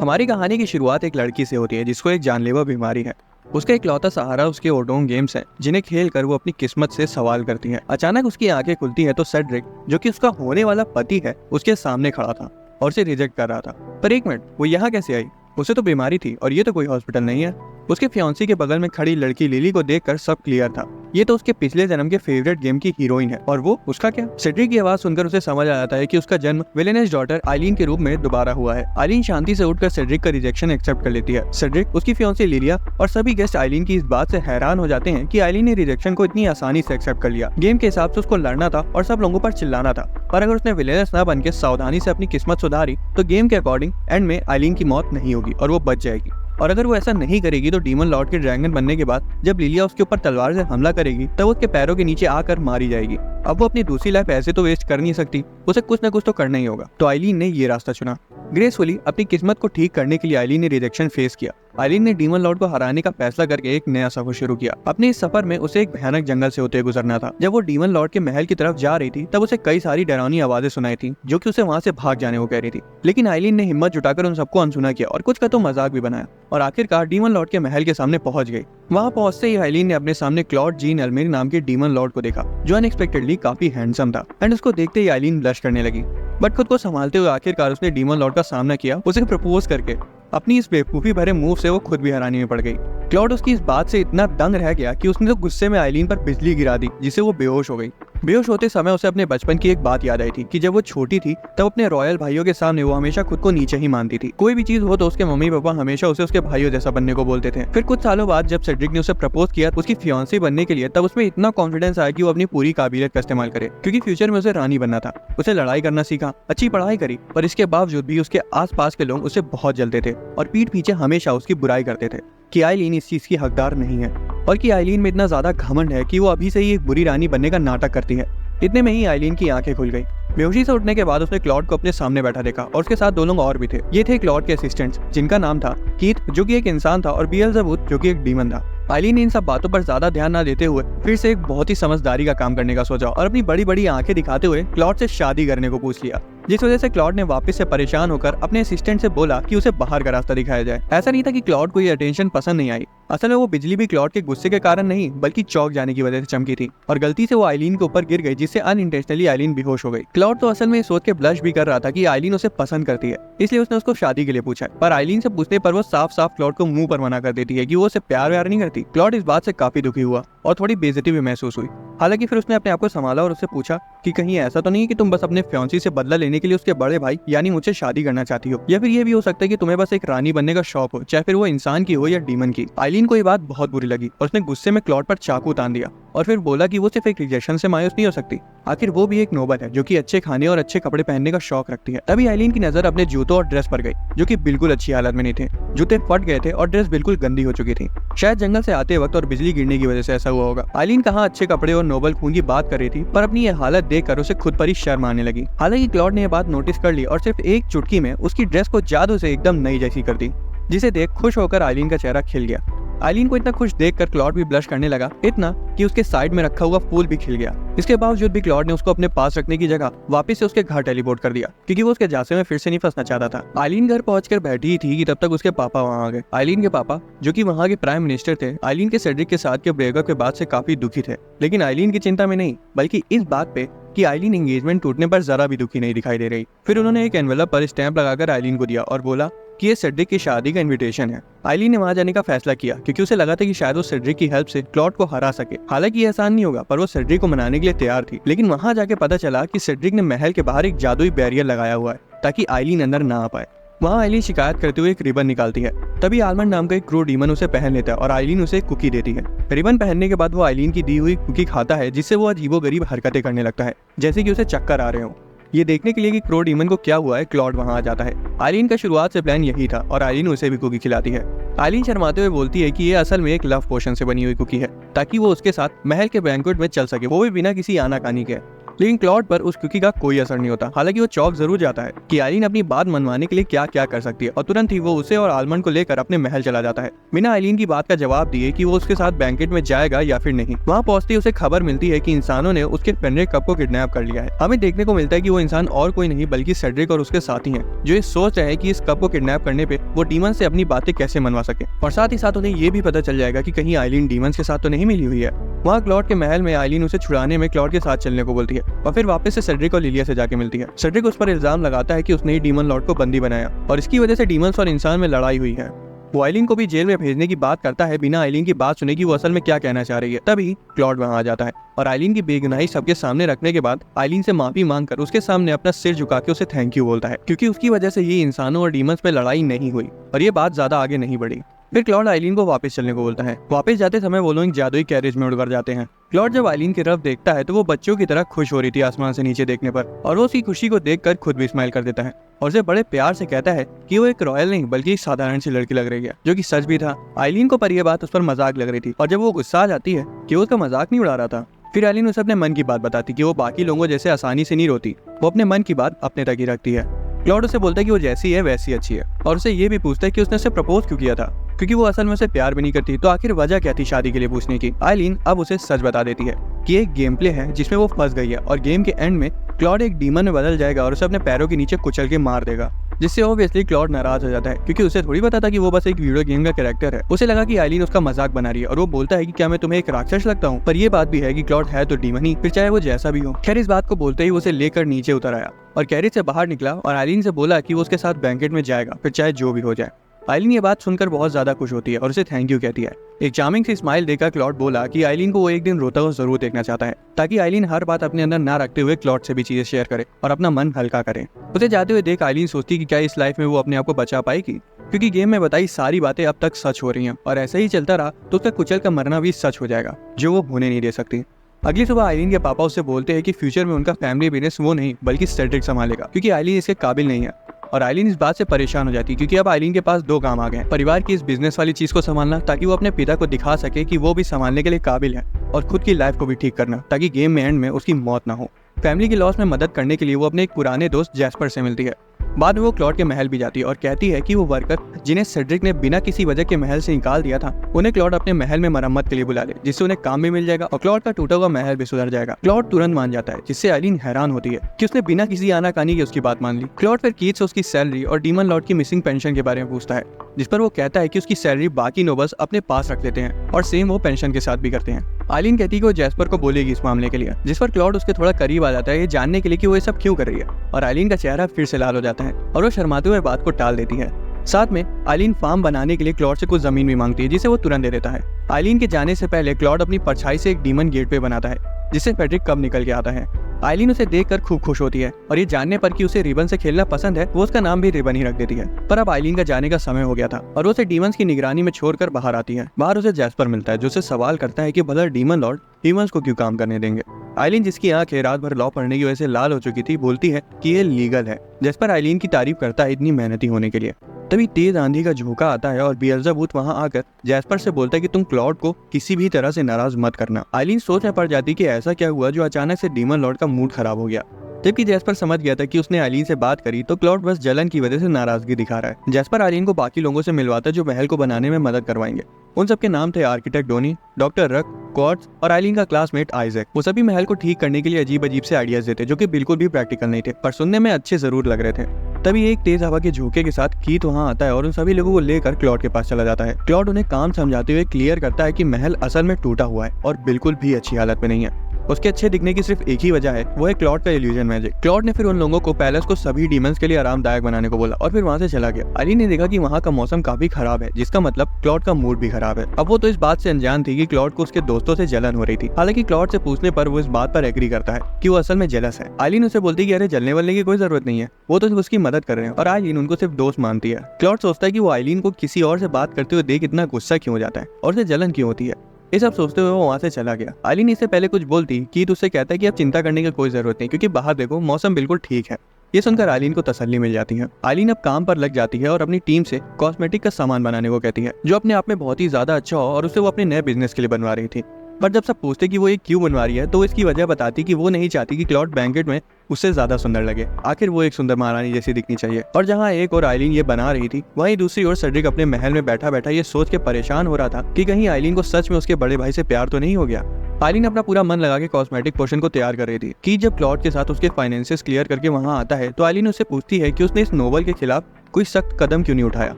हमारी कहानी की शुरुआत एक लड़की से होती है जिसको एक जानलेवा बीमारी है। उसका इकलौता सहारा उसके ओडोन गेम्स हैं, जिन्हें खेल कर वो अपनी किस्मत से सवाल करती है। अचानक उसकी आंखें खुलती हैं तो सेड्रिक, जो कि उसका होने वाला पति है, उसके सामने खड़ा था और उसे रिजेक्ट कर रहा था। पर एक मिनट, वो यहाँ कैसे आई? उसे तो बीमारी थी और ये तो कोई हॉस्पिटल नहीं है। उसके फियांसी के बगल में खड़ी लड़की लिली को देखकर सब क्लियर था। ये तो उसके पिछले जन्म के फेवरेट गेम की हीरोइन है। और वो उसका क्या? सेड्रिक की आवाज सुनकर उसे समझ आ जाता है कि उसका जन्म विलेनेस डॉटर आइलीन के रूप में दोबारा हुआ है। आइलीन शांति से उठकर सेड्रिक का रिजेक्शन एक्सेप्ट कर लेती है। सेड्रिक, उसकी फियांसी लिलिया और सभी गेस्ट आइलीन की इस बात से हैरान हो जाते हैं कि आइलीन ने रिजेक्शन को इतनी आसानी से एक्सेप्ट कर लिया। गेम के हिसाब से उसको लड़ना था और सब लोगों पर चिल्लाना था, पर अगर उसने विलेनस न बनकर सावधानी से अपनी किस्मत सुधारी तो गेम के अकॉर्डिंग एंड में आइलीन की मौत नहीं होगी और वो बच जाएगी। और अगर वो ऐसा नहीं करेगी तो डीमन लॉर्ड के ड्रैगन बनने के बाद जब लिलिया उसके ऊपर तलवार से हमला करेगी तब उसके पैरों के नीचे आकर मारी जाएगी। अब वो अपनी दूसरी लाइफ ऐसे तो वेस्ट कर नहीं सकती, उसे कुछ न कुछ तो करना ही होगा। तो आइलीन ने ये रास्ता चुना। ग्रेसफुली अपनी किस्मत को ठीक करने के लिए आइलीन ने रिजेक्शन फेस किया। आइलीन ने डीमन लॉर्ड को हराने का फैसला करके एक नया सफर शुरू किया। अपने इस सफर में उसे एक भयानक जंगल से होते गुजरना था। जब वो डीमन लॉर्ड के महल की तरफ जा रही थी तब उसे कई सारी डरावनी आवाजें सुनाई थी जो कि उसे वहां से भाग जाने को कह रही थी। लेकिन आइलीन ने हिम्मत जुटाकर उन सबको अनसुना किया और कुछ का तो मजाक भी बनाया और आखिरकार डीमन लॉर्ड के महल के सामने पहुंच गई। वहां पहुंचते ही आइलीन ने अपने सामने क्लॉड जीन एल्मेरी नाम के डीमन लॉर्ड को देखा, जो अनएक्सपेक्टेडली काफी हैंडसम था। एंड उसको देखते ही आइलीन ब्लश करने लगी, बट खुद को संभालते हुए आखिरकार उसने डीमन लॉर्ड का सामना किया, उसे प्रपोज करके। अपनी इस बेवकूफी भरे मूव से वो खुद भी हैरानी में पड़ गई। क्लॉड उसकी इस बात से इतना दंग रह गया कि उसने तो गुस्से में आइलीन पर बिजली गिरा दी, जिससे वो बेहोश हो गई। बेहोश होते समय उसे अपने बचपन की एक बात याद आई थी कि जब वो छोटी थी तब अपने रॉयल भाइयों के सामने वो हमेशा खुद को नीचे ही मानती थी। कोई भी चीज हो तो उसके मम्मी पापा हमेशा उसे उसके भाइयों जैसा बनने को बोलते थे। फिर कुछ सालों बाद जब सेड्रिक ने उसे प्रपोज किया उसकी फियांसी बनने के लिए, तब उसमें इतना कॉन्फिडेंस आया कि वो अपनी पूरी काबिलियत का इस्तेमाल करे, क्योंकि फ्यूचर में उसे रानी बनना था। उसे लड़ाई करना सीखा, अच्छी पढ़ाई करी, पर इसके बावजूद भी उसके आस पास के लोग उसे बहुत जलते थे और पीठ पीछे हमेशा उसकी बुराई करते थे कि आइलीन इस चीज की हकदार नहीं है और कि आइलीन में इतना ज्यादा घमंड है कि वो अभी से ही एक बुरी रानी बनने का नाटक करती है। इतने में ही आइलीन की आंखें खुल गई। बेहोशी से उठने के बाद उसने क्लॉड को अपने सामने बैठा देखा और उसके साथ दो लोग और भी थे। ये थे क्लॉड के असिस्टेंट्स, जिनका नाम था कीथ, जो कि एक इंसान था, और बिएल्ज़ेबूथ, जो कि एक डीमन था। आइलीन ने इन सब बातों पर ज्यादा ध्यान न देते हुए फिर से एक बहुत ही समझदारी का काम करने का सोचा और अपनी बड़ी बड़ी आंखें दिखाते हुए क्लॉड से शादी करने को पूछ लिया, जिस वजह से क्लॉड ने वापस से परेशान होकर अपने असिस्टेंट से बोला कि उसे बाहर का रास्ता दिखाया जाए। ऐसा नहीं था कि क्लॉड को ये अटेंशन पसंद नहीं आई, असल में वो बिजली भी क्लॉड के गुस्से के कारण नहीं बल्कि चौक जाने की वजह से चमकी थी और गलती से वो आइलीन के ऊपर गिर गई, जिससे अनइंटेंशनली आइलीन बेहोश हो गई। क्लॉड तो असल में सोच के ब्लश भी कर रहा था कि आइलीन उसे पसंद करती है, इसलिए उसने उसको शादी के लिए पूछा, पर आइलीन से पूछने पर वो साफ साफ क्लॉड को मुंह पर मना कर देती है कि वो उसे प्यार व्यार नहीं करती। क्लॉड इस बात से काफी दुखी हुआ और थोड़ी बेइज्जती भी महसूस हुई। हालांकि फिर उसने अपने आप को संभाला और उससे पूछा कि कहीं ऐसा तो नहीं कि तुम बस अपने फियांसी से बदला लेने के लिए उसके बड़े भाई यानी मुझसे शादी करना चाहती हो, या फिर ये भी हो सकता है कि तुम्हें बस एक रानी बनने का शौक हो, चाहे फिर वो इंसान की हो या डीमन की। आइलीन को ये बात बहुत बुरी लगी और उसने गुस्से में क्लॉड पर चाकू तान दिया और फिर बोला कि वो सिर्फ एक रिजेक्शन से मायूस नहीं हो सकती, आखिर वो भी एक नोबल है जो कि अच्छे खाने और अच्छे कपड़े पहनने का शौक रखती है। तभी आइलीन की नजर अपने जूतों और ड्रेस पर गई, जो कि बिल्कुल अच्छी हालत में नहीं थे। जूते फट गए थे और ड्रेस बिल्कुल गंदी हो चुकी थी, शायद जंगल से आते वक्त और बिजली गिरने की वजह से ऐसा हुआ होगा। आइलीन कहाँ अच्छे कपड़े और नोबल खून की बात कर रही थी, पर अपनी ये हालत देखकर उसे खुद पर ही शर्म आने लगी। हालांकि क्लॉड ने यह बात नोटिस कर ली और सिर्फ एक चुटकी में उसकी ड्रेस को जादू से एकदम नई जैसी कर दी, जिसे देख खुश होकर आइलीन का चेहरा खिल गया। आइलीन को इतना खुश देखकर क्लॉड भी ब्लश करने लगा, इतना कि उसके साइड में रखा हुआ फूल भी खिल गया। इसके बावजूद भी क्लॉड ने उसको अपने पास रखने की जगह वापस से उसके घर टेलीपोर्ट कर दिया, क्योंकि वो उसके जासे में फिर से नहीं फंसना चाहता था। आइलीन घर पहुंचकर बैठी ही थी कि तब तक उसके पापा वहां आ गए। आइलीन के पापा, जो कि वहां के प्राइम मिनिस्टर थे, आइलीन के सेड्रिक के साथ के ब्रेकअप के बाद से काफी दुखी थे, लेकिन आइलीन की चिंता में नहीं बल्कि इस बात पे कि आइलीन एंगेजमेंट टूटने पर जरा भी दुखी नहीं दिखाई दे रही। फिर उन्होंने एक एनवेलप पर स्टैंप लगाकर आइलीन को दिया और बोला कि ये सेड्रिक की शादी का इनविटेशन है। आइलीन ने वहां जाने का फैसला किया क्योंकि उसे लगा था कि शायद वो सेड्रिक की हेल्प से क्लॉड को हरा सके। हालांकि ये आसान नहीं होगा, पर वो सेड्रिक को मनाने के लिए तैयार थी। लेकिन वहां जाके पता चला कि सेड्रिक ने महल के बाहर एक जादुई बैरियर लगाया हुआ है ताकि आइलीन अंदर ना आ पाए। वहाँ आइलीन शिकायत करते हुए एक रिबन निकालती है, तभी आलमंड नाम का एक क्रो डीमन उसे पहन लेता है और आइलीन उसे एक कुकी देती है। रिबन पहनने के बाद वो आइलीन की दी हुई कुकी खाता है, जिससे वो अजीबोगरीब हरकतें करने लगता है, जैसे कि उसे चक्कर आ रहे हो। ये देखने के लिए कि क्रो डीमन को क्या हुआ है, क्लॉड वहां आ जाता है। आइलीन का शुरुआत से प्लान यही था और आइलीन उसे भी कुकी खिलाती है। आइलीन शर्माते हुए बोलती है कि ये असल में एक लव पोशन से बनी हुई कुकी है, ताकि वो उसके साथ महल के बैंक्वेट में चल सके, वो भी बिना किसी आनाकानी के। लेकिन क्लॉड पर उस कुकी का कोई असर नहीं होता। हालांकि वो चौंक जरूर जाता है कि आइलीन अपनी बात मनवाने के लिए क्या क्या कर सकती है और तुरंत ही वो उसे और आलमंड को लेकर अपने महल चला जाता है बिना आइलीन की बात का जवाब दिए कि वो उसके साथ बैंकेट में जाएगा या फिर नहीं। वहाँ पहुंचते ही उसे खबर मिलती है कि इंसानों ने उसके फेनरिक कप को किडनैप कर लिया है। हमें देखने को मिलता है कि वो इंसान और कोई नहीं बल्कि सेड्रिक और उसके साथी हैं, जो ये सोच रहे हैं कि इस कप को किडनैप करने पे वो डीमन से अपनी बातें कैसे मनवा सके। और साथ ही साथ उन्हें ये भी पता चल जाएगा कि कहीं आइलीन डीमन के साथ तो नहीं मिली हुई है। वहाँ क्लॉड के महल में आइलीन उसे छुड़ाने में क्लॉड के साथ चलने को बोलती है और फिर वापस से सेड्रिक और लिलिया से जाके मिलती है। सेड्रिक उस पर इल्जाम लगाता है कि उसने ही डीमन लॉर्ड को बंदी बनाया और इसकी वजह से डीमंस और इंसान में लड़ाई हुई है। वो आइलीन को भी जेल में भेजने की बात करता है बिना आइलीन की बात सुने कि वो असल में क्या कहना चाह रही है। तभी क्लॉड वहाँ आ जाता है और आइलीन की बेगुनाही सबके सामने रखने के बाद आइलीन से माफी मांगकर उसके सामने अपना सिर झुका के उसे थैंक यू बोलता है, क्योंकि उसकी वजह से ये इंसानों और डीमंस में लड़ाई नहीं हुई और ये बात ज्यादा आगे नहीं बढ़ी। फिर क्लॉड आइलीन को वापस चलने को बोलता है। वापस जाते समय वो लोग एक जादुई कैरेज में उड़कर जाते हैं। क्लॉड जब आइलीन की तरफ देखता है तो वो बच्चों की तरह खुश हो रही थी आसमान से नीचे देखने पर, और वो उसकी खुशी को देखकर खुद भी स्माइल कर देता है और उसे बड़े प्यार से कहता है कि वो एक रॉयल नहीं बल्कि एक साधारण सी लड़की लग रही है, जो कि सच भी था। आइलीन को पर यह बात उस पर मजाक लग रही थी और जब वो गुस्सा आ जाती है कि वो उसका मजाक नहीं उड़ा रहा था, फिर आइलीन उसे अपने मन की बात बताती कि वो बाकी लोगों जैसे आसानी से नहीं रोती, वो अपने मन की बात अपने तक ही रखती है। क्लॉड उसे बोलता है कि वो जैसी है वैसी अच्छी है और उसे ये भी पूछता है कि उसने उसे प्रपोज क्यों किया था, क्योंकि वो असल में उसे प्यार भी नहीं करती, तो आखिर वजह क्या थी शादी के लिए पूछने की। आइलीन अब उसे सच बता देती है कि एक गेम प्ले है जिसमें वो फंस गई है और गेम के एंड में क्लॉड एक डीमन में बदल जाएगा और उसे अपने पैरों के नीचे कुचल के मार देगा, जिससे ऑब्वियसली क्लॉड नाराज हो जाता है क्योंकि उसे थोड़ी पता था कि वो बस एक वीडियो गेम का कैरेक्टर है। उसे लगा कि आइलीन उसका मजाक बना रही है और वो बोलता है कि क्या मैं तुम्हें एक राक्षस लगता हूँ, पर ये बात भी है कि क्लॉड है तो डीमन ही, फिर चाहे वो जैसा भी हो। खैर इस बात को बोलते ही उसे लेकर नीचे उतर आया और कैरेज से बाहर निकला और आइलीन से बोला कि वो उसके साथ बैंकेट में जाएगा, फिर चाहे जो भी हो जाए। आइलीन ये बात सुनकर बहुत ज्यादा खुश होती है और उसे थैंक यू कहती है। एक चार्मिंग सी स्माइल देकर क्लॉड बोला कि आइलीन को वो एक दिन रोता हुआ जरूर देखना चाहता है, ताकि आइलीन हर बात अपने अंदर ना रखते हुए क्लॉड से भी चीजें शेयर करे और अपना मन हल्का करे। उसे जाते हुए देख आइलीन सोचती कि क्या इस लाइफ में वो अपने आप को बचा पाएगी, क्योंकि गेम में बताई सारी बातें अब तक सच हो रही हैं और ऐसा ही चलता रहा तो उसका कुचल का मरना भी सच हो जाएगा, जो वो होने नहीं दे सकती। अगली सुबह आइलीन के पापा उससे बोलते हैं कि फ्यूचर में उनका फैमिली बिजनेस वो नहीं बल्कि सेड्रिक संभालेगा, क्योंकि आइलीन इसके काबिल नहीं है। और आइलीन इस बात से परेशान हो जाती है क्योंकि अब आइलीन के पास दो काम आ गए हैं, परिवार की इस बिजनेस वाली चीज को संभालना ताकि वो अपने पिता को दिखा सके कि वो भी संभालने के लिए काबिल है, और खुद की लाइफ को भी ठीक करना ताकि गेम में एंड में उसकी मौत ना हो। फैमिली की लॉस में मदद करने के लिए वो अपने एक पुराने दोस्त जैस्पर से मिलती है। बाद में वो क्लॉड के महल भी जाती है और कहती है कि वो वर्कर जिन्हें सेड्रिक ने बिना किसी वजह के महल से निकाल दिया था, उन्हें क्लॉड अपने महल में मरम्मत के लिए बुला ले, जिससे उन्हें काम भी मिल जाएगा और क्लॉड का टूटा हुआ महल भी सुधर जाएगा। क्लॉड तुरंत मान जाता है, जिससे आइलीन हैरान होती है कि उसने बिना किसी आनाकानी के उसकी बात मान ली। क्लॉड फिर कीट से उसकी सैलरी और डीमन लॉर्ड की मिसिंग पेंशन के बारे में पूछता है, जिस पर वो कहता है कि उसकी सैलरी बाकी नोबल्स अपने पास रख लेते हैं और सेम वो पेंशन के साथ भी करते हैं। आइलीन कहती है कि वो जैस्पर को बोलेगी इस मामले के लिए, जिस पर क्लॉड उसके थोड़ा करीब आ जाता है ये जानने के लिए कि वो ये सब क्यों कर रही है, और आइलीन का चेहरा फिर से लाल हो जाता है और वो शर्माते हुए बात को टाल देती है। साथ में आइलीन फार्म बनाने के लिए क्लॉड से कुछ जमीन भी मांगती है, जिसे वो तुरंत दे देता है। आइलीन के जाने से पहले क्लॉड अपनी परछाई से एक डीमन गेट पे बनाता है, जिससे फेड्रिक कब निकल के आता है। आइलीन उसे देखकर खूब खुश होती है और ये जानने पर कि उसे रिबन से खेलना पसंद है, वो उसका नाम भी रिबन ही रख देती है। पर अब आइलीन का जाने का समय हो गया था और वो उसे डीमंस की निगरानी में छोड़कर बाहर आती है। बाहर उसे जैस्पर मिलता है, जो उसे सवाल करता है कि भला डीमन लॉर्ड ह्यूमंस को क्यों काम करने देंगे। आइलीन, जिसकी आंखें रात भर लॉ पढ़ने की वजह से लाल हो चुकी थी, बोलती है कि ये लीगल है। जैस्पर आइलीन की तारीफ करता है इतनी मेहनती होने के लिए। तभी तेज आंधी का झोंका आता है और बियल्ज़ेबूथ वहां आकर जैस्पर से बोलता है कि तुम क्लॉड को किसी भी तरह से नाराज मत करना। आइलीन सोच में पड़ जाती कि ऐसा क्या हुआ जो अचानक से डीमन लॉर्ड का मूड खराब हो गया। जबकि जैस्पर समझ गया था कि उसने आइलीन से बात करी तो क्लॉड बस जलन की वजह से नाराजगी दिखा रहा है। जैस्पर आइलीन को बाकी लोगों से मिलवाता है जो महल को बनाने में मदद करवाएंगे। उन सबके नाम थे आर्किटेक्ट डोनी, डॉक्टर रक, क्वार्ट्ज और आइलीन का क्लासमेट आइजैक। वो सभी महल को ठीक करने के लिए अजीब अजीब से आइडियाज देते, जो कि बिल्कुल भी प्रैक्टिकल नहीं थे, पर सुनने में अच्छे जरूर लग रहे थे। तभी एक तेज हवा के झोंके के साथ कीथ वहां आता है और उन सभी लोगों को लेकर क्लॉड के पास चला जाता है। क्लॉड उन्हें काम समझाते हुए क्लियर करता है कि महल असल में टूटा हुआ है और बिल्कुल भी अच्छी हालत में नहीं है। उसके अच्छे दिखने की सिर्फ एक ही वजह है, वो है क्लॉड का इल्यूजन मैजिक। क्लॉड ने फिर उन लोगों को पैलेस को सभी डीमंस के लिए आरामदायक बनाने को बोला और फिर वहां से चला गया। आइलीन ने देखा कि वहां का मौसम काफी खराब है, जिसका मतलब क्लॉड का मूड भी खराब है। अब वो तो इस बात से अनजान थी कि क्लॉड को उसके दोस्तों से जलन हो रही थी। हालांकि क्लॉड से पूछने पर वो इस बात पर एग्री करता है कि वो असल में जेलस है। आइलीन उसे बोलती है कि अरे जलने वालने की कोई जरूरत नहीं है, वो तो उसकी मदद कर रहे हैं, और आइलीन उनको सिर्फ दोस्त मानती है। क्लॉड सोचता है कि वो आइलीन को किसी और से बात करते हुए देख इतना गुस्सा क्यों हो जाता है और उसे जलन क्यों होती है। ये सब सोचते हुए वो वहां से चला गया। आइलीन इससे पहले कुछ बोलती कीथ उससे कहता है कि अब चिंता करने की कोई जरूरत नहीं, क्योंकि बाहर देखो मौसम बिल्कुल ठीक है। ये सुनकर आइलीन को तसल्ली मिल जाती है। आइलीन अब काम पर लग जाती है और अपनी टीम से कॉस्मेटिक का सामान बनाने को कहती है, जो अपने आप में बहुत ही ज्यादा अच्छा हो और उसे वो अपने नए बिजनेस के लिए बनवा रही थी। पर जब सब पूछते कि वो ये क्यों बनवा रही है तो इसकी वजह बताती कि वो नहीं चाहती कि क्लॉड बैंकेट में उससे ज्यादा सुंदर लगे। आखिर वो एक सुंदर महारानी जैसी दिखनी चाहिए। और जहाँ एक और आइलीन ये बना रही थी, वहीं दूसरी ओर सेड्रिक अपने महल में बैठा बैठा ये सोच के परेशान हो रहा था कि कहीं आइलीन को सच में उसके बड़े भाई से प्यार तो नहीं हो गया। आइलीन अपना पूरा मन लगा के कॉस्मेटिक पोशन को तैयार कर रही थी कि जब क्लॉड के साथ उसके फाइनेंसेस क्लियर करके वहाँ आता है तो आइलीन उससे पूछती है कि उसने इस नोबल के खिलाफ कोई सख्त कदम क्यों नहीं उठाया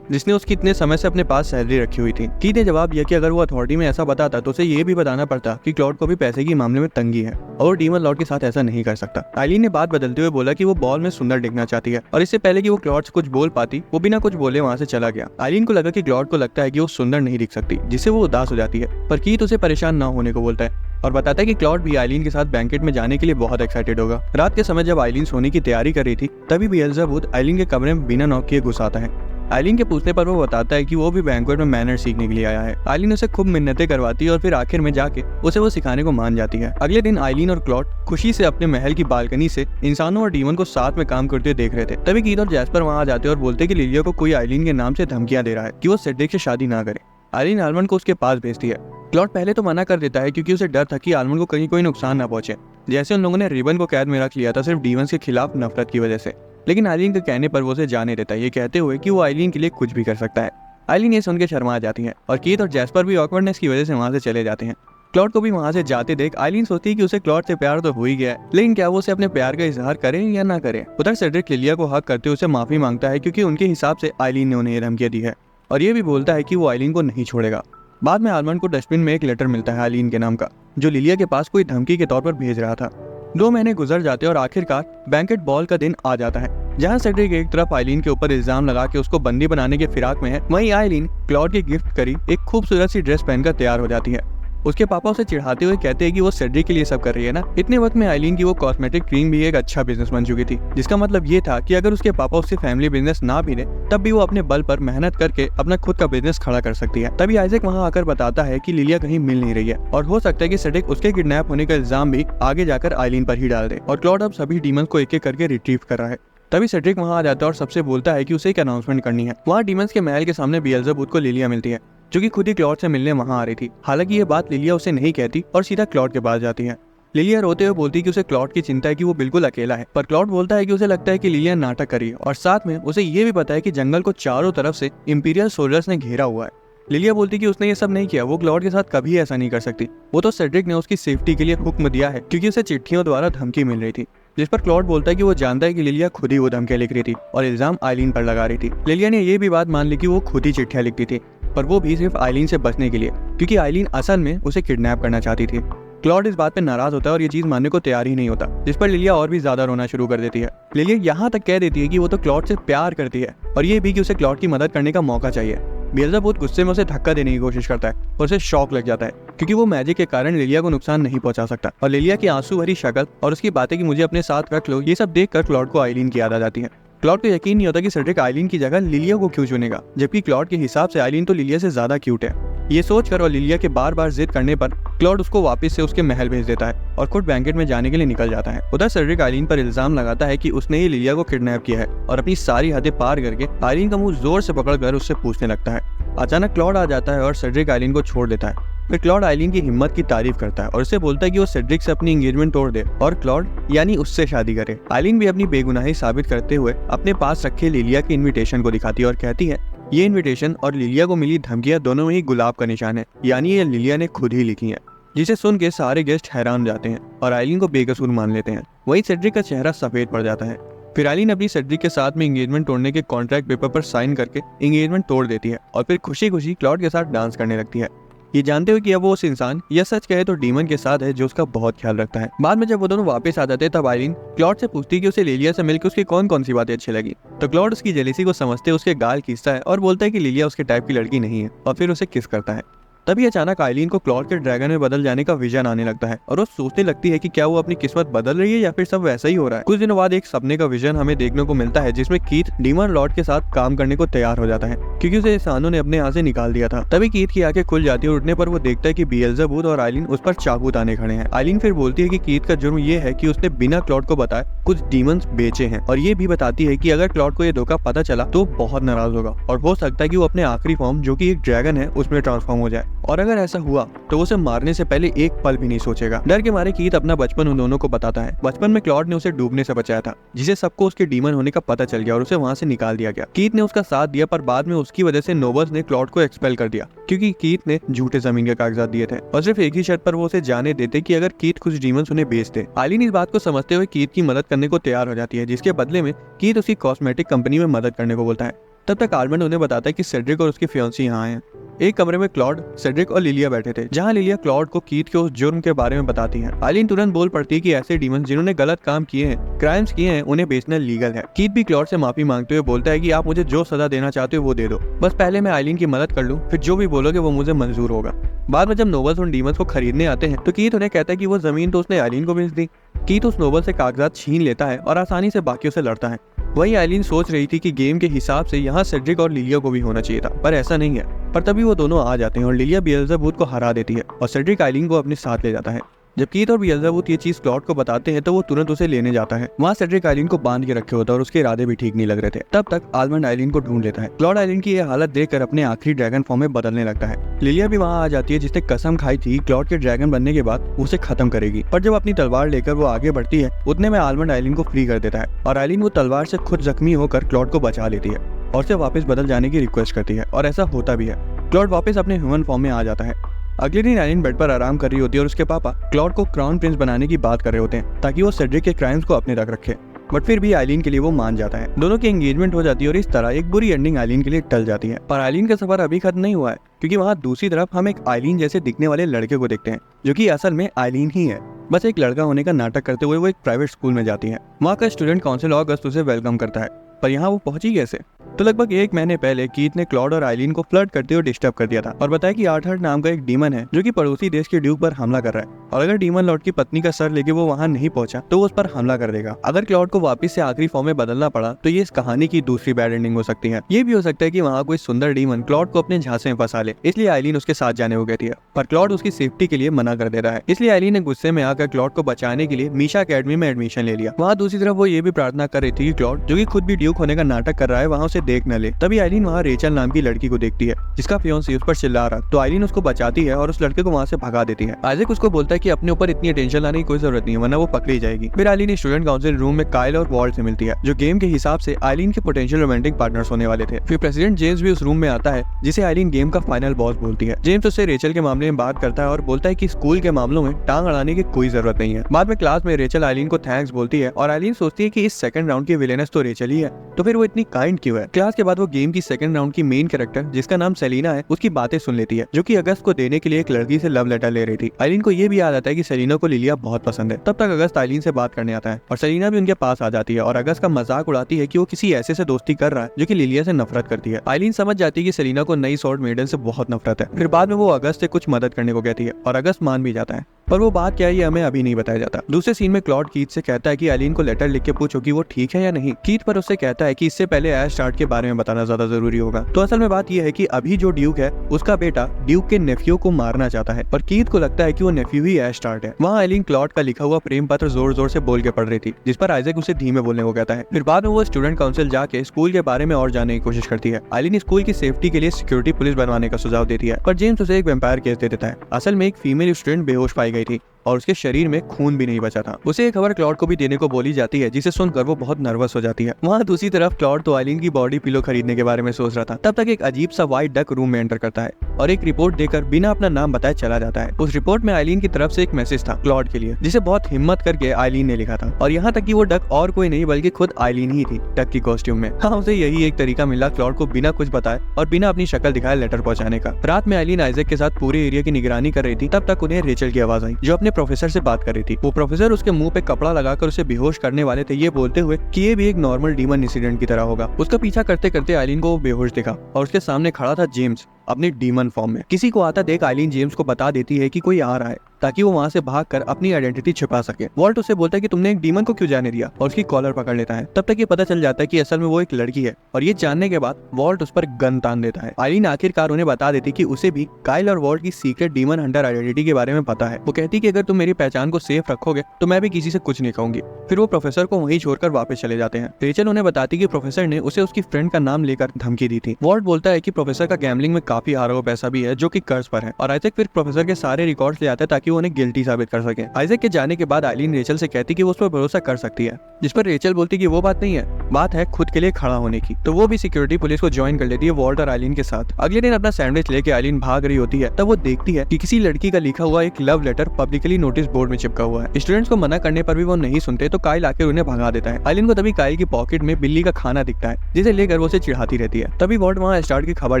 जिसने उसकी इतने समय से अपने पास सैलरी रखी हुई थी। कीथ ने जवाब दिया कि अगर वो अथॉरिटी में ऐसा बताता तो उसे ये भी बताना पड़ता कि क्लॉड को भी पैसे की मामले में तंगी है और डीमन लॉर्ड के साथ ऐसा नहीं कर सकता। आइलीन ने बात बदलते हुए बोला कि वो बॉल में सुंदर दिखना चाहती है और इससे पहले कि वो क्लॉड से कुछ बोल पाती वो बिना कुछ बोले वहाँ से चला गया। आइलीन को लगा कि क्लॉड को लगता है कि वो सुंदर नहीं दिख सकती, जिससे वो उदास हो जाती है, पर कीथ उसे परेशान न होने को बोलता है और बताता है कि क्लॉड भी आइलीन के साथ बैंकेट में जाने के लिए बहुत एक्साइटेड होगा। रात के समय जब आइलीन सोने की तैयारी कर रही थी तभी बेएल्ज़ेबूथ आइलीन के कमरे में बिना नॉक किए घुस आता है। आइलीन के पूछने पर वो बताता है कि वो भी बैंक्वेट में मैनर सीखने के लिए आया है। आइलीन उसे खूब मिन्नतें करवाती है और फिर आखिर में जाके उसे वो सिखाने को मान जाती है। अगले दिन आइलीन और क्लॉड खुशी से अपने महल की बालकनी से इंसानों और डीमन को साथ में काम करते देख रहे थे। तभी कीथ और जैस्पर वहाँ आ जाते और बोलते कि लिलिया को कोई आइलीन के नाम से धमकियां दे रहा है कि वो सेड्रिक से शादी ना करे। आइलीन आलमंड को उसके पास भेजती है। क्लॉड पहले तो मना कर देता है क्योंकि उसे डर था कि आलमंड को कहीं कोई नुकसान ना पहुंचे, जैसे उन लोगों ने रिबन को कैद में रख लिया था सिर्फ डीमंस के खिलाफ नफरत की वजह से। लेकिन आइलीन के कहने पर वो उसे जाने देता है, ये कहते हुए कि वो आइलीन के लिए कुछ भी कर सकता है। आइलीन ये सुनकर शर्मा जाती है और कीथ और जैस्पर भी ऑकवर्डनेस की वजह से वहाँ से चले जाते हैं। क्लॉड को भी वहाँ से जाते देख आइलीन सोचती है कि उसे क्लॉड से प्यार तो हो ही गया है, लेकिन क्या वो उसे अपने प्यार का इजहार करे या ना करे। उधर सेड्रिक लिलिया को हक करते उसे माफी मांगता है क्योंकि उनके हिसाब से आइलीन ने उन्हें ये धमकी दी है और ये भी बोलता है कि वो आइलीन को नहीं छोड़ेगा। बाद में आलमंड को डस्टबिन में एक लेटर मिलता है आइलीन के नाम का, जो लिलिया के पास कोई धमकी के तौर पर भेज रहा था। 2 महीने गुजर जाते और आखिरकार बैंकेट बॉल का दिन आ जाता है, जहां सेड्रिक एक तरफ आइलीन के ऊपर इल्जाम लगा के उसको बंदी बनाने के फिराक में है, वहीं आइलीन क्लॉड की गिफ्ट करी एक खूबसूरत सी ड्रेस पहनकर तैयार हो जाती है। उसके पापा उसे चिढ़ाते हुए कहते हैं कि वो सेड्रिक के लिए सब कर रही है ना। इतने वक्त में आइलीन की वो कॉस्मेटिक क्रीम भी एक अच्छा बिजनेस बन चुकी थी, जिसका मतलब ये था कि अगर उसके पापा उससे फैमिली बिजनेस ना भी दे तब भी वो अपने बल पर मेहनत करके अपना खुद का बिजनेस खड़ा कर सकती है। तभी आइजैक वहाँ आकर बताता है कि लिलिया कहीं मिल नहीं रही है और हो सकता है कि सेड्रिक उसके किडनैप होने का इल्जाम भी आगे जाकर आइलीन पर ही डाल दे और क्लॉड अब सभी डीमंस को एक एक करके रिट्रीव कर रहा है। तभी सेड्रिक वहाँ आ जाता है और सबसे बोलता है कि उसे एक अनाउंसमेंट करनी है। वहाँ डीमंस के महल के सामने बेएल्ज़ेबूथ को लिलिया मिलती है, जो कि खुद ही क्लॉड से मिलने वहाँ आ रही थी। हालांकि ये बात लिलिया उसे नहीं कहती और सीधा क्लॉड के पास जाती है। लिलिया रोते हुए बोलती है कि उसे क्लॉड की चिंता है कि वो बिल्कुल अकेला है, पर क्लॉड बोलता है कि उसे लगता है कि लिलिया नाटक करी है और साथ में उसे ये भी पता है कि जंगल को चारों तरफ से इंपीरियल सोल्जर्स ने घेरा हुआ है। लिलिया बोलती कि उसने ये सब नहीं किया, वो क्लॉड के साथ कभी ऐसा नहीं कर सकती। वो तो सेड्रिक ने उसकी सेफ्टी के लिए हुक्म दिया है क्योंकि उसे चिट्ठियों द्वारा धमकी मिल रही थी, जिस पर क्लॉड बोलता है कि वो जानता है कि लिलिया खुद ही वो धमकियां लिख रही थी और इल्जाम आइलीन पर लगा रही थी। लिलिया ने ये भी बात मान ली कि वो खुद ही चिट्ठियां लिखती थी, पर वो भी सिर्फ आइलीन से बचने के लिए, क्योंकि आइलीन असल में उसे किडनैप करना चाहती थी। क्लॉड इस बात पे नाराज होता है और ये चीज मानने को तैयार ही नहीं होता, जिस पर लिलिया और भी ज्यादा रोना शुरू कर देती है। लिलिया यहाँ तक कह देती है कि वो तो क्लॉड से प्यार करती है और ये भी कि उसे क्लॉड की मदद करने का मौका चाहिए। बेएल्ज़ेबूथ गुस्से में उसे धक्का देने की कोशिश करता है और उसे शॉक लग जाता है क्योंकि वो मैजिक के कारण लिलिया को नुकसान नहीं पहुंचा सकता। और लिलिया की आंसू भरी शक्ल और उसकी बातें कि मुझे अपने साथ रख लो, ये सब देखकर क्लॉड को आइलीन की याद आ जाती है। क्लॉड को यकीन नहीं होता कि सेड्रिक आइलीन की जगह लिलिया को क्यों चुनेगा, जबकि क्लॉड के हिसाब से आइलीन तो लिलिया से ज्यादा क्यूट है। ये सोचकर और लिलिया के बार बार जिद करने पर क्लॉड उसको वापस से उसके महल भेज देता है और खुद बैंकेट में जाने के लिए निकल जाता है। उधर सेड्रिक आइलीन पर इल्जाम लगाता है कि उसने ही लिलिया को किडनैप किया है और अपनी सारी हदें पार करके आइलीन का मुंह जोर से पकड़कर उससे पूछने लगता है। अचानक क्लॉड आ जाता है और सेड्रिक आइलीन को छोड़ देता है। फिर क्लॉड आइलीन की हिम्मत की तारीफ करता है और उसे बोलता है कि वो सेड्रिक से अपनी एंगेजमेंट तोड़ दे और क्लॉड यानी उससे शादी करे। आइलीन भी अपनी बेगुनाही साबित करते हुए अपने पास रखे लिलिया के इन्विटेशन को दिखाती है और कहती है ये इन्विटेशन और लिलिया को मिली धमकियां दोनों में ही गुलाब का निशान है, यानी ये लिलिया ने खुद ही लिखी है। जिसे सुन के सारे गेस्ट हैरान जाते हैं और आइलीन को बेकसूर मान लेते हैं। वहीं सेड्रिक का चेहरा सफेद पड़ जाता है। फिर आइलीन अपनी सेड्रिक के साथ में एंगेजमेंट तोड़ने के कॉन्ट्रैक्ट पेपर पर साइन करके एंगेजमेंट तोड़ देती है और फिर खुशी खुशी क्लॉड के साथ डांस करने लगती है, ये जानते हुए कि अब वो उस इंसान या सच कहे तो डीमन के साथ है जो उसका बहुत ख्याल रखता है। बाद में जब वो दोनों वापस आ जाते हैं तब आइलीन क्लॉड से पूछती है कि उसे लिलिया से मिलकर उसकी कौन कौन सी बातें अच्छी लगी, तो क्लॉड उसकी जेलेसी को समझते उसके गाल खींचता है और बोलता है कि लिलिया उसके टाइप की लड़की नहीं है और फिर उसे किस करता है। तभी अचानक आइलीन को क्लॉड के ड्रैगन में बदल जाने का विजन आने लगता है और वो सोचने लगती है कि क्या वो अपनी किस्मत बदल रही है या फिर सब वैसा ही हो रहा है। कुछ दिनों बाद एक सपने का विजन हमें देखने को मिलता है जिसमें कीथ डीमन लॉर्ड के साथ काम करने को तैयार हो जाता है क्योंकि उसे इंसानों ने अपने यहाँ से निकाल दिया था। तभी कीथ की आंखें खुल जाती है और उठने पर वो देखता है कि बेएल्ज़ेबूथ और आइलीन उस पर चाकू ताने खड़े हैं। आइलीन फिर बोलती है कि कीथ का जुर्म ये है कि उसने बिना क्लॉड को बताए कुछ डीमंस बेचे हैं और ये भी बताती है कि अगर क्लॉड को ये धोखा पता चला तो बहुत नाराज होगा और हो सकता है कि वो अपने आखिरी फॉर्म जो कि एक ड्रैगन है उसमें ट्रांसफॉर्म हो जाए और अगर ऐसा हुआ तो वो उसे मारने से पहले एक पल भी नहीं सोचेगा। डर के मारे कीथ अपना बचपन उन दोनों को बताता है। बचपन में क्लॉड ने उसे डूबने से बचाया था, जिसे सबको उसके डीमन होने का पता चल गया और उसे वहां से निकाल दिया गया। कीथ ने उसका साथ दिया, पर बाद में उसकी वजह से नोबल्स ने क्लॉड को एक्सपेल कर दिया, क्योंकि कीथ ने झूठे जमीन के कागजात दिए थे और सिर्फ एक ही शर्त पर वो उसे जाने देते कि अगर कीथ कुछ डीमंस उन्हें बेचते। आइलीन इस बात को समझते हुए कीथ की मदद करने को तैयार हो जाती है, जिसके बदले में कीथ उसकी कॉस्मेटिक कंपनी में मदद करने को बोलता है। तब तक आलमंड उन्हें बताता है कि सेड्रिक और उसकी फियांसी यहाँ हैं। एक कमरे में क्लॉड, सेड्रिक और लिलिया बैठे थे, जहाँ लिलिया क्लॉड को कीथ के उस जुर्म के बारे में बताती है। आइलीन तुरंत बोल पड़ती है कि ऐसे डीमंस जिन्होंने गलत काम किए हैं, क्राइम्स किए हैं, उन्हें बेचना लीगल है। कीथ भी क्लॉड से माफी मांगते हुए बोलता है कि आप मुझे जो सजा देना चाहते हो वो दे दो, बस पहले मैं आइलीन की मदद कर लूं, फिर जो भी बोलोगे वो मुझे मंजूर होगा। बाद में जब नोबल्स उन डीमंस को खरीदने आते हैं तो कीथ उन्हें कहता है कि वो जमीन तो उसने आइलीन को बेच दी। कीथ उस नोबल से कागजात छीन लेता है और आसानी से बाकियों से लड़ता है। वही आइलीन सोच रही थी कि गेम के हिसाब से यहाँ सेड्रिक और लिलिया को भी होना चाहिए था, पर ऐसा नहीं है। पर तभी वो दोनों आ जाते हैं और लिलिया बिएल्ज़ेबूथ को हरा देती है और सेड्रिक आइलीन को अपने साथ ले जाता है। जब कीथ और बिएल्ज़ेबूथ ये चीज क्लॉड को बताते हैं तो वो तुरंत उसे लेने जाता है। वहाँ सेड्रिक आइलीन को बांध के रखे होता है और उसके इरादे भी ठीक नहीं लग रहे थे। तब तक आलमंड आइलीन को ढूंढ लेता है। क्लॉड आइलीन की ये हालत देखकर अपने आखिरी ड्रैगन फॉर्म में बदलने लगता है। लिलिया भी वहाँ आ जाती है, जिसने कसम खाई थी क्लॉड के ड्रैगन बनने के बाद उसे खत्म करेगी। पर जब अपनी तलवार लेकर वो आगे बढ़ती है, उतने में आलमंड आइलीन को फ्री कर देता है और आइलीन वो तलवार से खुद जख्मी होकर क्लॉड को बचा लेती है और उसे वापस बदल जाने की रिक्वेस्ट करती है, और ऐसा होता भी है। क्लॉड वापस अपने ह्यूमन फॉर्म में आ जाता है। अगले दिन आइलीन बेड पर आराम कर रही होती है और उसके पापा क्लॉड को क्राउन प्रिंस बनाने की बात कर रहे होते हैं ताकि वो सेड्रिक के क्राइम्स को अपने तक रखे, बट फिर भी आइलीन के लिए वो मान जाता है। दोनों की एंगेजमेंट हो जाती है और इस तरह एक बुरी एंडिंग आइलीन के लिए टल जाती है। पर आइलीन का सफर अभी खत्म नहीं हुआ है, क्योंकि वहाँ दूसरी तरफ हम एक आइलीन जैसे दिखने वाले लड़के को देखते हैं, जो कि असल में आइलीन ही है। बस एक लड़का होने का नाटक करते हुए वो एक प्राइवेट स्कूल में जाती है। वहाँ का स्टूडेंट काउंसिल अगस्त उसे वेलकम करता है, पर यहाँ वो पहुंची कैसे? तो लगभग एक महीने पहले कीथ ने क्लॉड और आइलीन को फ्लर्ट करते हुए डिस्टर्ब कर दिया था और बताया कि आर्थर नाम का एक डीमन है जो कि पड़ोसी देश के ड्यूक पर हमला कर रहा है, और अगर डीमन लॉर्ड की पत्नी का सर लेके वो वहाँ नहीं पहुंचा तो वो उस पर हमला कर देगा। अगर क्लॉड को वापस से आखिरी फॉर्म में बदलना पड़ा तो ये इस कहानी की दूसरी बैड एंडिंग हो सकती है। ये भी हो सकता है कि वहाँ कोई सुंदर डीमन क्लॉड को अपने झांसे में फंसा ले, इसलिए आइलीन उसके साथ जाने को कहती है, पर क्लॉड उसकी सेफ्टी के लिए मना कर देता है। इसलिए आइलीन ने गुस्से में आकर क्लॉड को बचाने के लिए मीशा अकेडमी में एडमिशन ले लिया। वहाँ दूसरी तरफ वो ये भी प्रार्थना कर रही थी कि क्लॉड, जो कि खुद भी ड्यूक होने का नाटक कर रहा है, वहाँ उसे देख न ले। तभी आइलीन वहाँ रेचल नाम की लड़की को देखती है, जिसका फियांसी उस पर चिल्ला रहा, तो आइलीन उसको बचाती है और उस लड़के को वहाँ से भगा देती है। आइजैक उसको बोलता है कि अपने ऊपर इतनी टेंशन लाने की कोई जरूरत नहीं है, वरना वो पकड़ी जाएगी। फिर आइलीन स्टूडेंट काउंसिल रूम में काइल और वॉल्ट से मिलती है, जो गेम के हिसाब से आइलीन के पोटेंशियल रोमांटिक पार्टनर्स होने वाले थे। फिर प्रेसिडेंट जेम्स भी उस रूम में आता है, जिसे आइलीन गेम का फाइनल बॉस बोलती है। जेम्स उससे रेचल के मामले में बात करता है और बोलता है कि स्कूल के मामलों में टांग अड़ाने की कोई जरूरत नहीं है। बाद में क्लास में रेचल आइलीन को थैंक्स बोलती है और आइलीन सोचती है कि इस सेकंड राउंड की विलेनस तो रेचल ही है, तो फिर वो इतनी काइंड क्यों है। क्लास के बाद वो गेम की सेकंड राउंड की मेन कैरेक्टर, जिसका नाम सेलिना है, उसकी बातें सुन लेती है, जो कि अगस्त को देने के लिए एक लड़की से लव लेटर ले रही थी। आइलीन को ये भी याद आता है कि सेलिना को लिलिया बहुत पसंद है। तब तक अगस्त आइलीन से बात करने आता है और सेलिना भी उनके पास आ जाती है और अगस्त का मजाक उड़ाती है कि वो किसी ऐसे से दोस्ती कर रहा है जो कि लिलिया से नफरत करती है। आइलीन समझ जाती है कि सेलिना को नई स्वॉर्ड मेडन से बहुत नफरत है। फिर बाद में वो अगस्त से कुछ मदद करने को कहती है और अगस्त मान भी जाता है, पर वो बात क्या है ये हमें अभी नहीं बताया जाता। दूसरे सीन में क्लॉड कीथ से कहता है कि आइलीन को लेटर लिख के पूछो कि वो ठीक है या नहीं। कीथ पर उससे कहता है कि इससे पहले एशटार्ट के बारे में बताना ज्यादा जरूरी होगा। तो असल में बात यह है कि अभी जो ड्यूक है उसका बेटा ड्यूक के नेफ्यू को मारना चाहता है, पर कीथ को लगता है कि वो नेफ्यू ही एशटार्ट है। वहाँ आइलीन क्लॉड का लिखा हुआ प्रेम पत्र जोर जोर से बोल के पढ़ रही थी, जिस पर आइजैक उसे धीमे बोलने को कहता है। फिर बाद में वो स्टूडेंट काउंसिल जाके स्कूल के बारे में और जानने की कोशिश करती है। आइलीन स्कूल की सेफ्टी के लिए सिक्योरिटी पुलिस बनवाने का सुझाव देती है, पर जेम्स उसे एक वैम्पायर केस दे देता है। असल में एक फीमेल स्टूडेंट बेहोश पाई गई थी और उसके शरीर में खून भी नहीं बचा था। उसे एक खबर क्लॉड को भी देने को बोली जाती है, जिसे सुनकर वो बहुत नर्वस हो जाती है। वहाँ दूसरी तरफ क्लॉड तो आइलीन की बॉडी पिलो खरीदने के बारे में सोच रहा था। तब तक एक अजीब सा व्हाइट डक रूम में एंटर करता है और एक रिपोर्ट देकर बिना अपना नाम बताए चला जाता है। उस रिपोर्ट में आइलीन की तरफ से एक मैसेज था क्लॉड के लिए, जिसे बहुत हिम्मत करके आइलीन ने लिखा था, और यहाँ तक कि वो डक और कोई नहीं बल्कि खुद आइलीन ही थी, डक की कॉस्ट्यूम में। हाँ, उसे यही एक तरीका मिला क्लॉड को बिना कुछ बताए और बिना अपनी शक्ल दिखाए लेटर पहुंचाने का। रात में आइलीन आइजैक के साथ पूरे एरिया की निगरानी कर रही थी। तब तक उन्हें रेचल की आवाज आई, जो अपने प्रोफेसर से बात कर रही थी। वो प्रोफेसर उसके मुंह पे कपड़ा लगाकर उसे बेहोश करने वाले थे, ये बोलते हुए कि ये भी एक नॉर्मल डीमन इंसिडेंट की तरह होगा। उसका पीछा करते करते आइलीन को वो बेहोश दिखा और उसके सामने खड़ा था जेम्स अपने डीमन फॉर्म में। किसी को आता देख आइलीन जेम्स को बता देती है कि कोई आ रहा है, ताकि वो वहाँ से भागकर अपनी आइडेंटिटी छिपा सके। वॉल्ट उसे बोलता है कि तुमने एक डीमन को क्यों जाने दिया, और उसकी कॉलर पकड़ लेता है। तब तक ये पता चल जाता है कि असल में वो एक लड़की है, और ये जानने के बाद वॉल्ट उस पर गन तान देता है। आइलीन आखिरकार उन्हें बता देती कि उसे भी काइल और वॉल्ट की सीक्रेट डीमन हंटर आइडेंटिटी के बारे में पता है। वो कहती कि अगर तुम मेरी पहचान को सेफ रखोगे तो मैं भी किसी से कुछ नहीं कहूंगी। फिर वो प्रोफेसर को वहीं छोड़कर वापस चले जाते हैं। रेचल उन्हें बताती कि प्रोफेसर ने उसे उसकी फ्रेंड का नाम लेकर धमकी दी थी। वॉल्ट बोलता है कि प्रोफेसर का गैम्बलिंग में काफी हारा हुआ पैसा भी है जो कि कर्ज पर है, और आइजैक फिर प्रोफेसर के सारे रिकॉर्ड्स ले आता है ताकि वो उन्हें गिल्टी साबित कर सके। आइजैक के जाने के बाद आइलीन रेचल से कहती कि वो उस पर भरोसा कर सकती है, जिस पर रेचल बोलती कि वो बात नहीं है, बात है खुद के लिए खड़ा होने की। तो वो भी सिक्योरिटी पुलिस को ज्वाइन कर लेती है वॉल्ट और आइलीन के साथ। अगले दिन अपना सैंडविच लेके आइलीन भाग रही होती है, तब वो देखती है कि किसी लड़की का लिखा हुआ एक love letter publicly notice board में चिपका हुआ है। स्टूडेंट्स को मना करने पर भी वो नहीं सुनते तो काइल आकर उन्हें भगा देता है। आइलीन को तभी काइल की पॉकेट में बिल्ली का खाना दिखता है, जिसे लेकर वो उसे चिढ़ाती रहती है। तभी वॉल्ट वहाँ स्टार्ट की खबर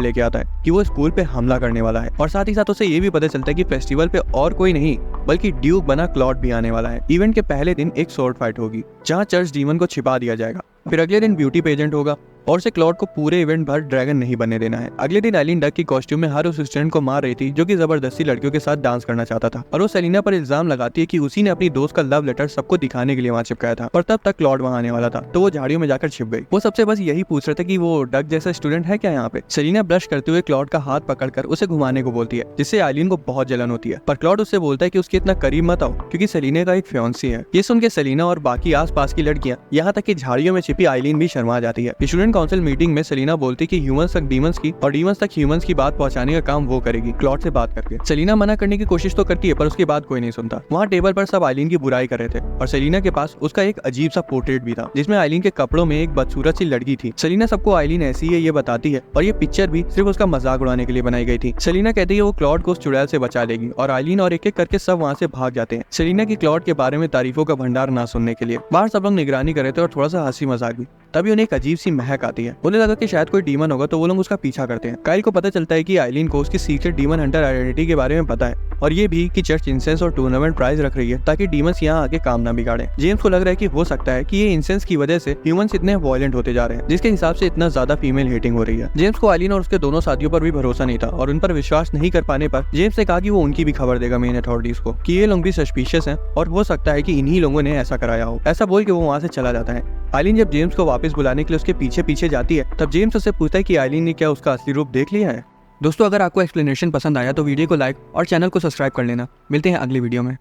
लेके आता है कि वो स्कूल पे हमला करने वाला है, और साथ ही साथ उसे ये भी पता चलता है कि फेस्टिवल पे और कोई नहीं बल्कि ड्यूक बना क्लॉड भी आने वाला है। इवेंट के पहले दिन एक स्वॉर्ड फाइट होगी जहाँ चर्च डीमन को छिपा दिया जाएगा। फिर अगले दिन ब्यूटी पेजेंट होगा और उसे क्लॉड को पूरे इवेंट भर ड्रैगन नहीं बनने देना है। अगले दिन आइलीन डक की कॉस्ट्यूम में हर उस स्टूडेंट को मार रही थी जो कि जबरदस्ती लड़कियों के साथ डांस करना चाहता था, और वो सेलिना पर इल्जाम लगाती है कि उसी ने अपनी दोस्त का लव लेटर सबको दिखाने के लिए वहाँ चिपकाया था। पर तब तक क्लॉड वहाँ आने वाला था, तो वो झाड़ियों में जाकर छिप गई। वो सबसे बस यही पूछ रहे थे कि वो डक जैसा स्टूडेंट है क्या यहाँ पे। सेलिना ब्लश करते हुए क्लॉड का हाथ पकड़कर उसे घुमाने को बोलती है, जिससे आइलीन को बहुत जलन होती है। पर क्लॉड उससे बोलता है कि उसके इतना करीब मत आओ क्योंकि सेलिना का एक फियांसी है। ये सुन के सेलिना और बाकी आस पास की लड़कियां, यहाँ तक कि झाड़ियों में छिपी आइलीन भी शर्मा जाती है। स्टूडेंट काउंसिल मीटिंग में सेलिना बोलती कि ह्यूमंस तक डीमंस की और डीमंस तक ह्यूमंस की बात पहुंचाने का काम वो करेगी क्लॉड से बात करके। सेलिना मना करने की कोशिश तो करती है पर उसकी बात कोई नहीं सुनता। वहाँ टेबल पर सब आइलीन की बुराई कर रहे थे, और सेलिना के पास उसका एक अजीब सा पोर्ट्रेट भी था जिसमें आइलीन के कपड़ों में एक बदसूरत सी लड़की थी। सेलिना सबको आइलीन ऐसी है ये बताती है, और ये पिक्चर भी सिर्फ उसका मजाक उड़ाने के लिए बनाई गई थी। सेलिना कहती है वो क्लॉड को उस चुड़ैल से बचा लेगी, और आइलीन और एक एक करके सब वहाँ से भाग जाते हैं सेलिना की क्लॉड के बारे में तारीफों का भंडार ना सुनने के लिए। बाहर सब लोग निगरानी कर रहे थे और थोड़ा सा हंसी मजाक भी। तभी उन्हें एक अजीब सी महक आती है। उन्हें लगा कि शायद कोई डीमन होगा, तो वो लोग उसका पीछा करते हैं। काइल को पता चलता है कि आइलीन को उसकी सीक्रेट डीमन हंटर आइडेंटिटी के बारे में पता है, और ये भी कि चर्च इंसेंस और टूर्नामेंट प्राइज रख रही है ताकि डीमंस यहाँ आके काम ना बिगाड़े। जेम्स को लग रहा है कि हो सकता है कि ये इंसेंस की वजह से ह्यूमंस इतने वायलेंट होते जा रहे हैं, जिसके हिसाब से इतना ज्यादा फीमेल हेटिंग हो रही है। जेम्स को आइलीन और उसके दोनों साथियों पर भी भरोसा नहीं था, और उन पर विश्वास नहीं कर पाने पर जेम्स ने कहा कि वो उनकी भी खबर देगा मेन अथॉरिटीज को कि ये लोग भी सस्पिशियस हैं और हो सकता है कि इन्हीं लोगों ने ऐसा कराया हो। ऐसा बोल के वो वहाँ से चला जाता है। आइलीन जब जेम्स को वापस बुलाने के लिए उसके पीछे पीछे जाती है, तब जेम्स उससे पूछता है कि आइलीन ने क्या उसका असली रूप देख लिया है। दोस्तों, अगर आपको एक्सप्लेनेशन पसंद आया तो वीडियो को लाइक और चैनल को सब्सक्राइब कर लेना। मिलते हैं अगली वीडियो में।